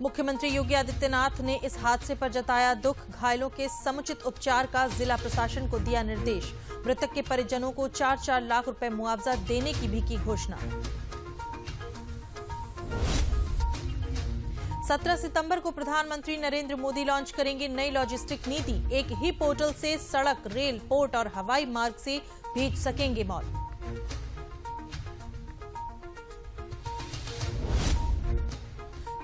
मुख्यमंत्री योगी आदित्यनाथ ने इस हादसे पर जताया दुख। घायलों के समुचित उपचार का जिला प्रशासन को दिया निर्देश। मृतक के परिजनों को 4-4 लाख रुपए मुआवजा देने की भी की घोषणा। 17 सितंबर को प्रधानमंत्री नरेंद्र मोदी लॉन्च करेंगे नई लॉजिस्टिक नीति। एक ही पोर्टल से सड़क, रेल, पोर्ट और हवाई मार्ग से भेज सकेंगे माल।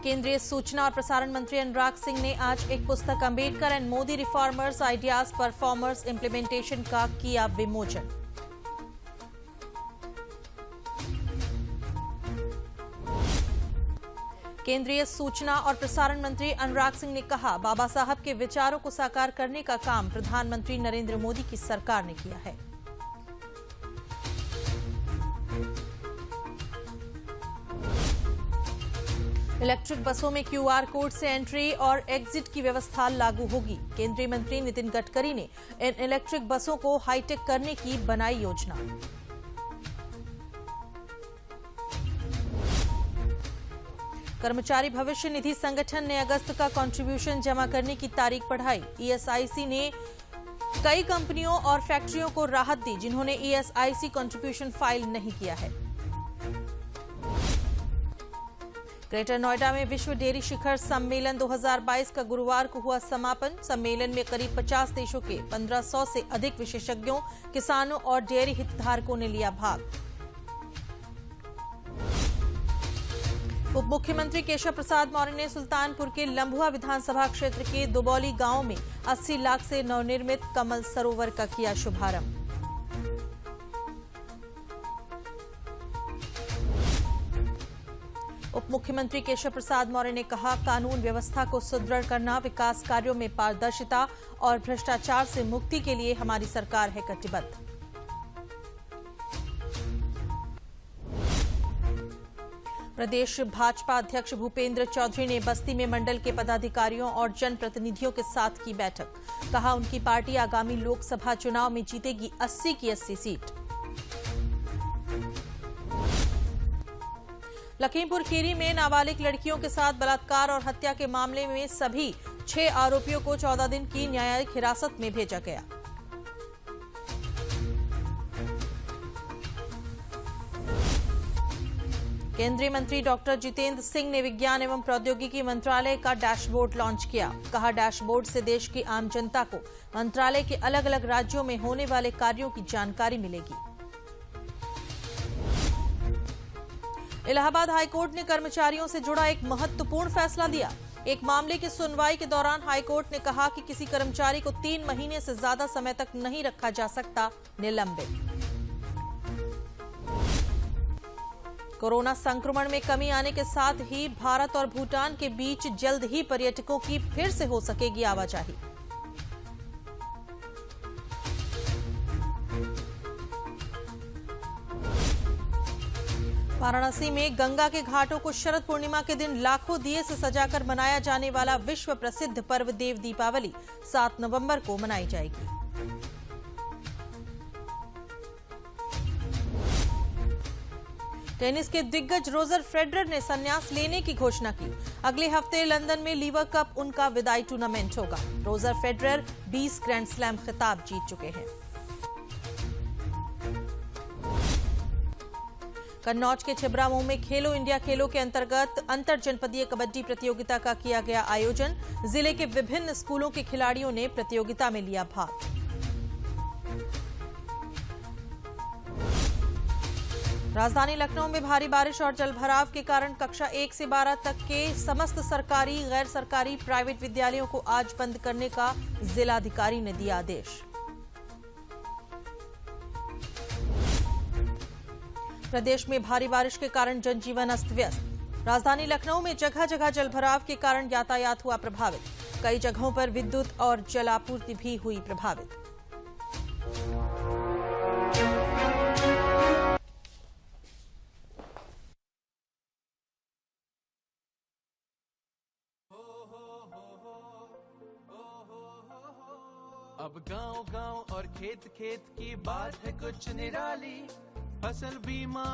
केंद्रीय सूचना और प्रसारण मंत्री अनुराग सिंह ने आज एक पुस्तक Ambedkar and Modi reformers ideas performers implementation का किया विमोचन। केंद्रीय सूचना और प्रसारण मंत्री अनुराग सिंह ने कहा, बाबा साहब के विचारों को साकार करने का काम प्रधानमंत्री नरेंद्र मोदी की सरकार ने किया है। इलेक्ट्रिक बसों में क्यूआर कोड से एंट्री और एग्जिट की व्यवस्था लागू होगी। केंद्रीय मंत्री नितिन गडकरी ने इन इलेक्ट्रिक बसों को हाईटेक करने की बनाई योजना। कर्मचारी भविष्य निधि संगठन ने अगस्त का कंट्रीब्यूशन जमा करने की तारीख बढ़ाई। ईएसआईसी ने कई कंपनियों और फैक्ट्रियों को राहत दी जिन्होंने ईएसआईसी कंट्रीब्यूशन फाइल नहीं किया है। ग्रेटर नोएडा में विश्व डेयरी शिखर सम्मेलन 2022 का गुरुवार को हुआ समापन। सम्मेलन में करीब 50 देशों के 1500 से अधिक विशेषज्ञों, किसानों और डेयरी हितधारकों ने लिया भाग। उप मुख्यमंत्री केशव प्रसाद मौर्य ने सुल्तानपुर के लंबुआ विधानसभा क्षेत्र के दुबौली गांव में 80 लाख से नवनिर्मित कमल सरोवर का किया शुभारंभ। उप मुख्यमंत्री केशव प्रसाद मौर्य ने कहा, कानून व्यवस्था को सुदृढ़ करना, विकास कार्यों में पारदर्शिता और भ्रष्टाचार से मुक्ति के लिए हमारी सरकार है कटिबद्ध। प्रदेश भाजपा अध्यक्ष भूपेंद्र चौधरी ने बस्ती में मंडल के पदाधिकारियों और जनप्रतिनिधियों के साथ की बैठक। कहा, उनकी पार्टी आगामी लोकसभा चुनाव में जीतेगी 80 की 80 सीट। लखीमपुर खीरी में नाबालिग लड़कियों के साथ बलात्कार और हत्या के मामले में सभी 6 आरोपियों को 14 दिन की न्यायिक हिरासत में भेजा गया। केंद्रीय मंत्री डॉक्टर जितेंद्र सिंह ने विज्ञान एवं प्रौद्योगिकी मंत्रालय का डैशबोर्ड लॉन्च किया। कहा, डैशबोर्ड से देश की आम जनता को मंत्रालय के अलग अलग राज्यों में होने वाले कार्यों की जानकारी मिलेगी। इलाहाबाद हाईकोर्ट ने कर्मचारियों से जुड़ा एक महत्वपूर्ण फैसला दिया। एक मामले की सुनवाई के दौरान हाईकोर्ट ने कहा कि किसी कर्मचारी को 3 महीने से ज्यादा समय तक नहीं रखा जा सकता निलंबित। कोरोना संक्रमण में कमी आने के साथ ही भारत और भूटान के बीच जल्द ही पर्यटकों की फिर से हो सकेगी आवाजाही। वाराणसी में गंगा के घाटों को शरद पूर्णिमा के दिन लाखों दिए से सजाकर मनाया जाने वाला विश्व प्रसिद्ध पर्व देव दीपावली 7 नवंबर को मनाई जाएगी। टेनिस के दिग्गज रोजर फेडरर ने संन्यास लेने की घोषणा की। अगले हफ्ते लंदन में लीवर कप उनका विदाई टूर्नामेंट होगा। रोजर फेडरर 20 ग्रैंड स्लैम खिताब जीत चुके हैं। कन्नौज के छिबरामऊ में खेलो इंडिया खेलों के अंतर्गत अंतर जनपदीय कबड्डी प्रतियोगिता का किया गया आयोजन। जिले के विभिन्न स्कूलों के खिलाड़ियों ने प्रतियोगिता में लिया भाग। राजधानी लखनऊ में भारी बारिश और जलभराव के कारण कक्षा 1 से 12 तक के समस्त सरकारी, गैर सरकारी, प्राइवेट विद्यालयों को आज बंद करने का जिलाधिकारी ने दिया आदेश। प्रदेश में भारी बारिश के कारण जनजीवन अस्त व्यस्त। राजधानी लखनऊ में जगह जगह जलभराव के कारण यातायात हुआ प्रभावित। कई जगहों पर विद्युत और जल आपूर्ति भी हुई प्रभावित। अब गांव गांव और खेत खेत की बात है कुछ निराली। फसल बीमा